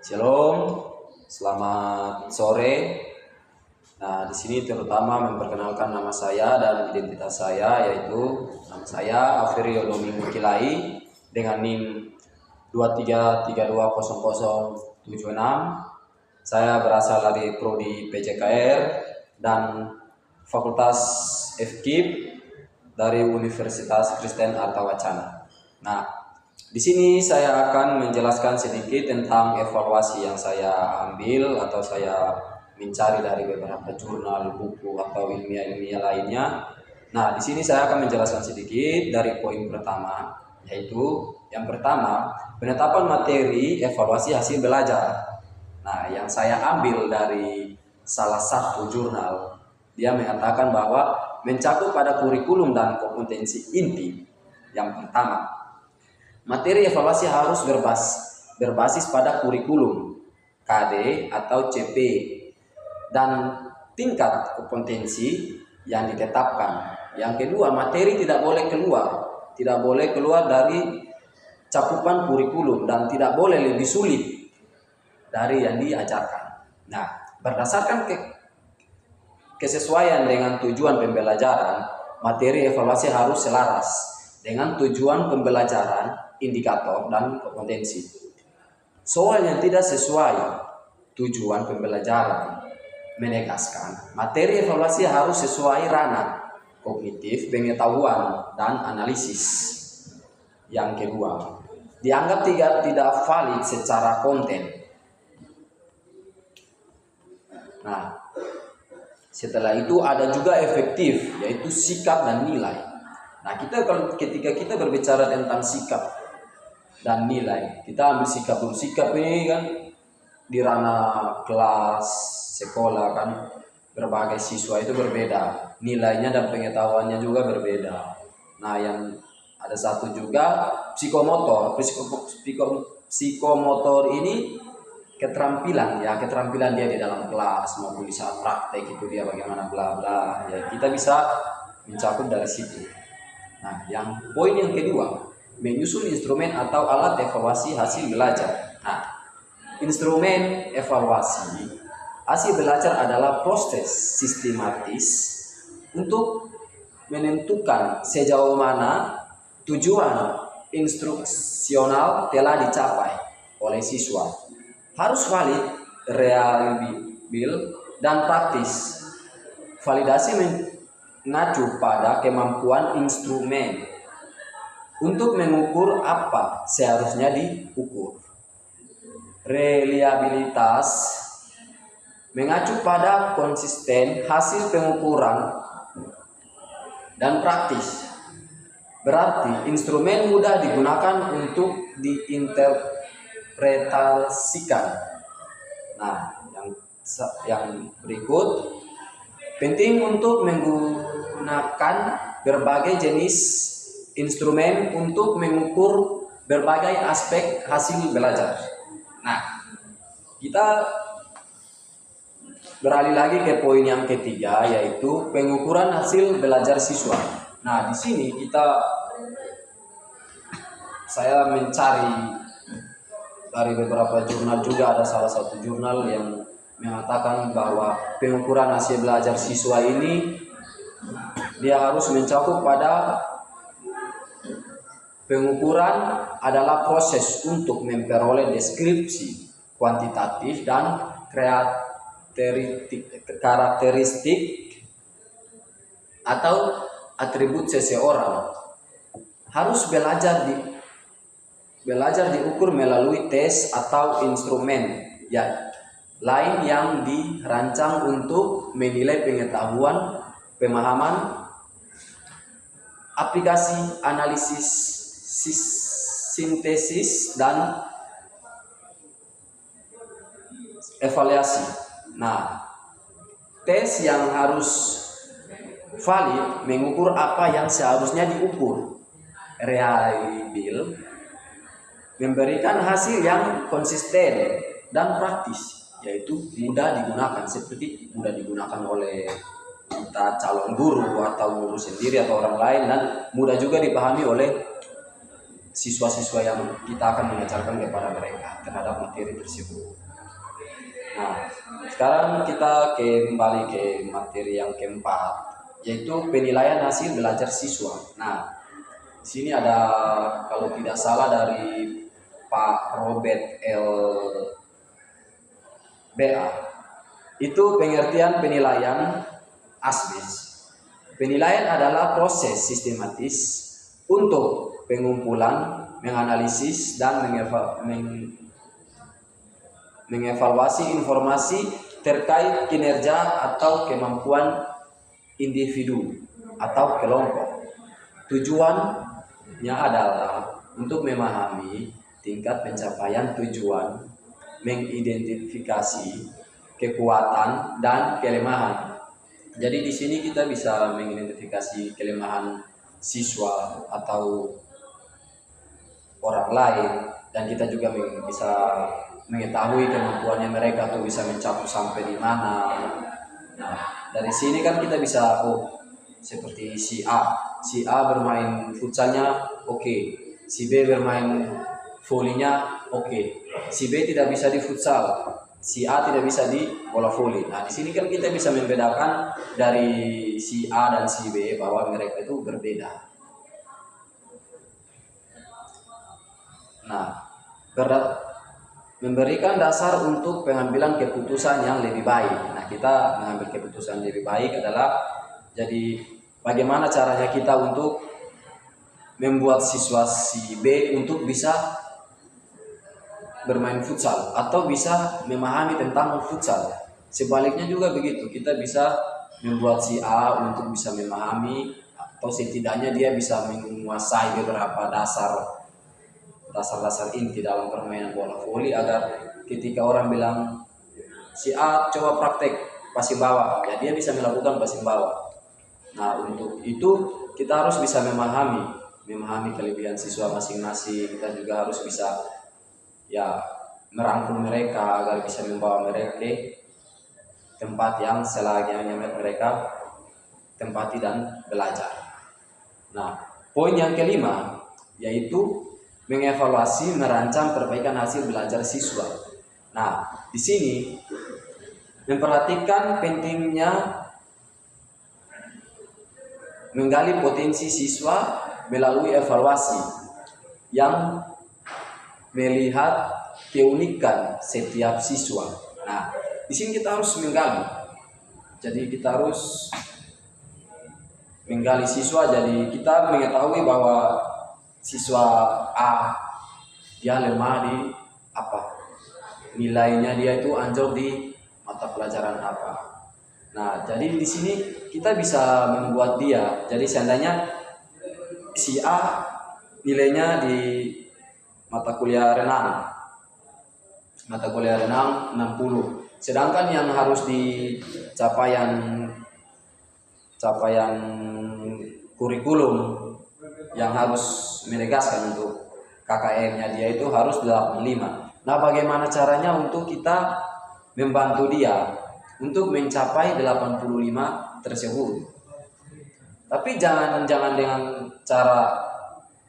Shalom, selamat sore. Nah, di sini terutama memperkenalkan nama saya dan identitas saya, yaitu nama saya Aferio Domingo Kilai dengan NIM 23320076. Saya berasal dari prodi PJKR dan Fakultas FKIP dari Universitas Kristen Artawacana. Nah, di sini saya akan menjelaskan sedikit tentang evaluasi yang saya ambil atau saya mencari dari beberapa jurnal, buku atau ilmiah-ilmiah lainnya. Nah, di sini saya akan menjelaskan sedikit dari poin pertama, yaitu yang pertama, penetapan materi evaluasi hasil belajar. Nah, yang saya ambil dari salah satu jurnal, dia mengatakan bahwa mencakup pada kurikulum dan kompetensi inti. Yang pertama, materi evaluasi harus berbasis pada kurikulum, KD atau CP, dan tingkat kompetensi yang ditetapkan. Yang kedua, materi tidak boleh keluar dari cakupan kurikulum dan tidak boleh lebih sulit dari yang diajarkan. Nah, berdasarkan kesesuaian dengan tujuan pembelajaran, materi evaluasi harus selaras dengan tujuan pembelajaran, indikator, dan kompetensi. Soal yang tidak sesuai tujuan pembelajaran menegaskan materi evaluasi harus sesuai ranah kognitif, pengetahuan, dan analisis. Yang kedua, dianggap tidak valid secara konten. Nah, setelah itu ada juga efektif, yaitu sikap dan nilai. Nah, ketika kita berbicara tentang sikap dan nilai, kita ambil sikap dulu. Sikap ini kan di ranah kelas, sekolah kan berbagai siswa itu berbeda. Nilainya dan pengetahuannya juga berbeda. Nah, yang ada satu juga psikomotor. Psikomotor ini keterampilan dia di dalam kelas maupun di saat praktek itu dia bagaimana bla bla. Ya, kita bisa mencakup dari situ. Nah, yang poin yang kedua, menyusun instrumen atau alat evaluasi hasil belajar. Nah, instrumen evaluasi hasil belajar adalah proses sistematis untuk menentukan sejauh mana tujuan instruksional telah dicapai oleh siswa. Harus valid, reliable, dan praktis. Validasi mengacu pada kemampuan instrumen untuk mengukur apa seharusnya diukur. Reliabilitas mengacu pada konsisten hasil pengukuran dan praktis. Berarti instrumen mudah digunakan untuk diinterpretasikan. Nah, yang berikut, penting untuk menggunakan berbagai jenis instrumen untuk mengukur berbagai aspek hasil belajar. Nah, kita beralih lagi ke poin yang ketiga, yaitu pengukuran hasil belajar siswa. Nah, di sini saya mencari dari beberapa jurnal juga, ada salah satu jurnal yang mengatakan bahwa pengukuran hasil belajar siswa ini dia harus mencakup pada pengukuran adalah proses untuk memperoleh deskripsi kuantitatif dan karakteristik atau atribut seseorang. Harus belajar diukur melalui tes atau instrumen lain yang dirancang untuk menilai pengetahuan, pemahaman, aplikasi, analisis, sintesis, dan evaluasi. Nah, tes yang harus valid mengukur apa yang seharusnya diukur. Reliable memberikan hasil yang konsisten dan praktis, yaitu mudah digunakan, seperti mudah digunakan oleh kita calon guru atau guru sendiri atau orang lain, dan mudah juga dipahami oleh siswa-siswa yang kita akan mengajarkan kepada mereka terhadap materi tersebut. Nah, sekarang kita kembali ke materi yang keempat, yaitu penilaian hasil belajar siswa. Nah, di sini ada kalau tidak salah dari Pak Robert L. BA. Itu pengertian penilaian ASBIS. Penilaian adalah proses sistematis untuk pengumpulan, menganalisis, dan mengevaluasi informasi terkait kinerja atau kemampuan individu atau kelompok. Tujuannya adalah untuk memahami tingkat pencapaian tujuan, mengidentifikasi kekuatan dan kelemahan. Jadi di sini kita bisa mengidentifikasi kelemahan siswa atau orang lain, dan kita juga bisa mengetahui kemampuannya mereka tuh bisa mencapai sampai di mana. Nah, dari sini kan kita bisa seperti si A bermain futsalnya oke, si B bermain volinya oke, si B tidak bisa di futsal, si A tidak bisa di bola voli. Nah, di sini kan kita bisa membedakan dari si A dan si B bahwa mereka itu berbeda. Nah, memberikan dasar untuk pengambilan keputusan yang lebih baik. Nah, kita mengambil keputusan lebih baik adalah jadi bagaimana caranya kita untuk membuat siswa si B untuk bisa bermain futsal atau bisa memahami tentang futsal. Sebaliknya juga begitu, kita bisa membuat si A untuk bisa memahami atau setidaknya dia bisa menguasai beberapa dasar inti dalam permainan bola voli, agar ketika orang bilang si A coba praktek passing bawah, ya dia bisa melakukan passing bawah. Nah, untuk itu kita harus bisa memahami kelebihan siswa masing-masing. Kita juga harus bisa merangkul mereka agar bisa membawa mereka ke tempat yang selayaknya mereka tempati dan belajar. Nah, poin yang kelima yaitu mengevaluasi, merancang perbaikan hasil belajar siswa. Nah, di sini memperhatikan pentingnya menggali potensi siswa melalui evaluasi yang melihat keunikan setiap siswa. Nah, di sini kita harus menggali. Jadi kita harus menggali siswa. Jadi kita mengetahui bahwa siswa A dia lemah di apa? Nilainya dia itu anjlok di mata pelajaran apa. Nah, jadi di sini kita bisa membuat dia. Jadi seandainya si A nilainya di mata kuliah renang 60, sedangkan yang harus di capaian kurikulum yang harus menegaskan untuk KKM-nya dia itu harus 85. Nah, bagaimana caranya untuk kita membantu dia untuk mencapai 85 tersebut? Tapi jangan dengan cara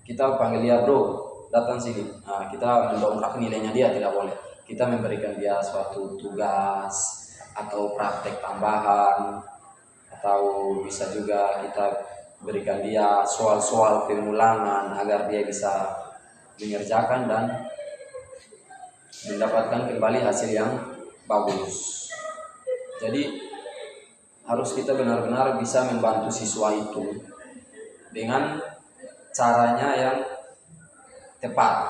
kita panggil dia, bro, datang sini. Nah, kita mendongkrak nilainya dia, tidak boleh. Kita memberikan dia suatu tugas atau praktek tambahan, atau bisa juga kita berikan dia soal-soal pengulangan agar dia bisa mengerjakan dan mendapatkan kembali hasil yang bagus. Jadi harus kita benar-benar bisa membantu siswa itu dengan caranya yang tepat.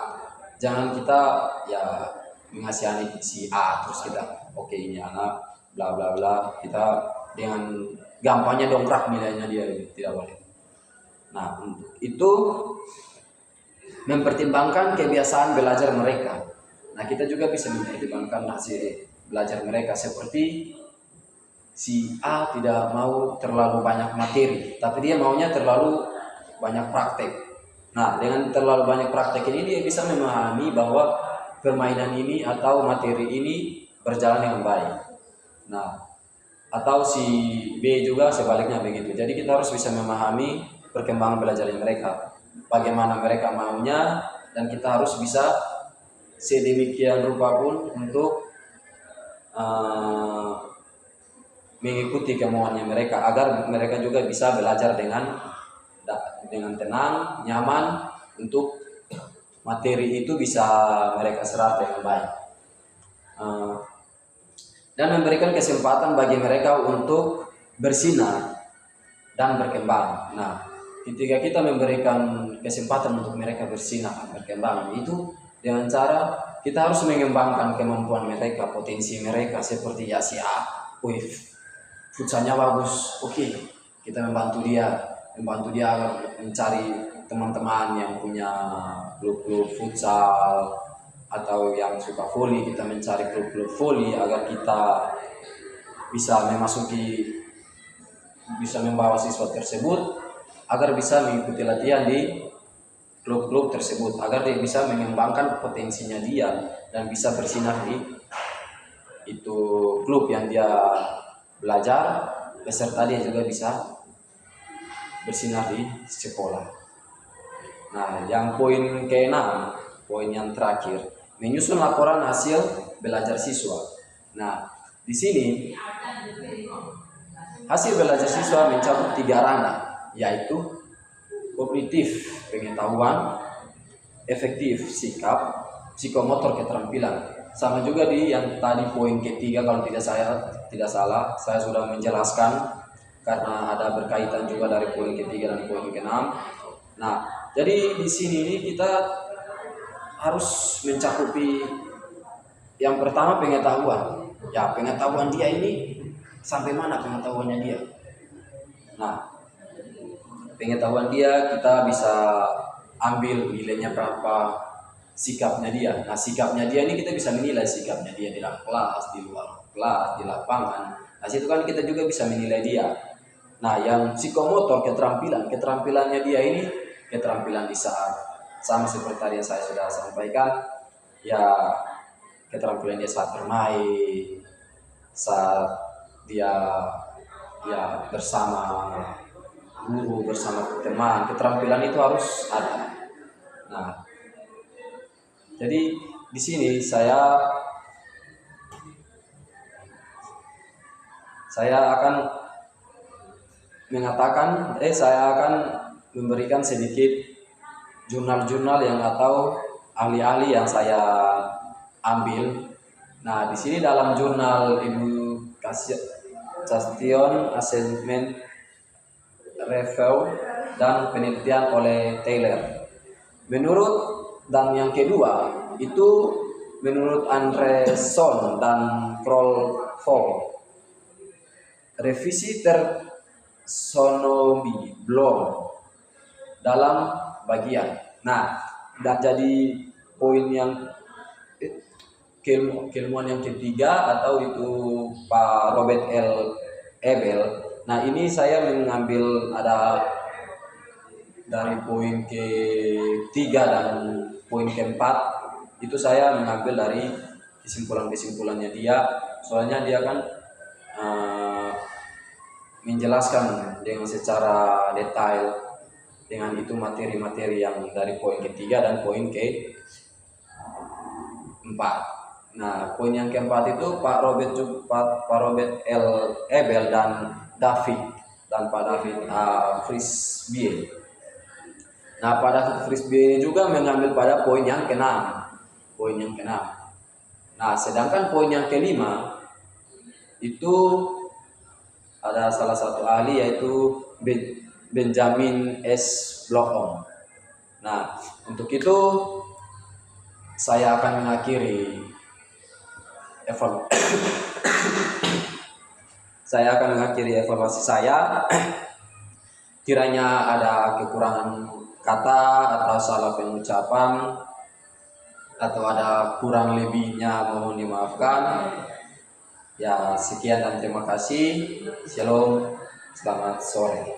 Jangan kita mengasihani si A terus kita oke, ini anak bla bla bla, kita dengan gampangnya dongkrak nilainya dia, tidak boleh. Nah, untuk itu mempertimbangkan kebiasaan belajar mereka. Nah, kita juga bisa mempertimbangkan hasil belajar mereka, seperti si A tidak mau terlalu banyak materi, tapi dia maunya terlalu banyak praktek. Nah, dengan terlalu banyak praktek ini dia bisa memahami bahwa permainan ini atau materi ini berjalan dengan baik. Nah, atau si B juga sebaliknya begitu. Jadi kita harus bisa memahami perkembangan belajar mereka. bagaimana mereka maunya, dan kita harus bisa sedemikian rupa pun untuk mengikuti kemauannya mereka, agar mereka juga bisa belajar dengan tenang, nyaman, untuk materi itu bisa mereka serap dengan baik, dan memberikan kesempatan bagi mereka untuk bersinar dan berkembang. Nah, ketika kita memberikan kesempatan untuk mereka bersinar dan berkembang, itu dengan cara kita harus mengembangkan kemampuan mereka, potensi mereka, seperti ya futsalnya bagus, oke, kita membantu dia agar mencari teman-teman yang punya klub-klub futsal atau yang suka voli. Kita mencari klub-klub voli agar kita bisa membawa siswa tersebut agar bisa mengikuti latihan di klub-klub tersebut, agar dia bisa mengembangkan potensinya dia dan bisa bersinar di itu klub yang dia belajar, beserta dia juga bisa bersinar di sekolah. Nah, yang poin ke-6, poin yang terakhir, menyusun laporan hasil belajar siswa. Nah, di sini hasil belajar siswa mencakup 3 ranah, yaitu kognitif, pengetahuan; efektif, sikap; psikomotor, keterampilan. Sama juga di yang tadi poin ke-3, kalau tidak salah saya sudah menjelaskan, karena ada berkaitan juga dari poin ke-3 dan poin ke-6. Nah, jadi di sini kita harus mencakupi yang pertama pengetahuan. Ya, pengetahuan dia ini sampai mana pengetahuannya dia. Nah, pengetahuan dia kita bisa ambil nilainya berapa, sikapnya dia. Nah, sikapnya dia ini kita bisa menilai sikapnya dia di dalam kelas, di luar kelas, di lapangan. Nah, situ kan kita juga bisa menilai dia. Nah, yang psikomotor, keterampilannya dia ini keterampilan di saat, sama seperti tadi yang saya sudah sampaikan, ya keterampilan dia saat bermain, saat dia bersama guru, bersama teman. Keterampilan itu harus ada. Nah, jadi di sini saya akan memberikan sedikit jurnal-jurnal yang atau ahli-ahli yang saya ambil. Nah, di sini dalam jurnal Education Assessment Review dan penelitian oleh Taylor. Dan yang kedua itu menurut Anderson dan Crawford, revisi taksonomi Bloom dalam bagian. Nah, dan jadi poin yang keilmuan yang ketiga, atau itu Pak Robert L. Ebel. Nah, ini saya mengambil ada dari poin ke-3 dan poin ke-4, itu saya mengambil dari kesimpulannya dia. Soalnya dia kan menjelaskan dengan secara detail dengan itu materi-materi yang dari poin ke-3 dan poin ke-4. Nah, poin yang ke-4 itu Pak Robert L. Ebel dan Pak David Frisbee. Nah, Pak David Frisbee ini juga mengambil pada poin yang ke-6. Nah, sedangkan poin yang ke-5 itu ada salah satu ahli, yaitu Benjamin S. Bloom. Nah, untuk itu saya akan mengakhiri evaluasi saya. Kiranya ada kekurangan kata atau salah pengucapan atau ada kurang lebihnya, mohon dimaafkan. Ya, sekian dan terima kasih. Shalom, selamat sore.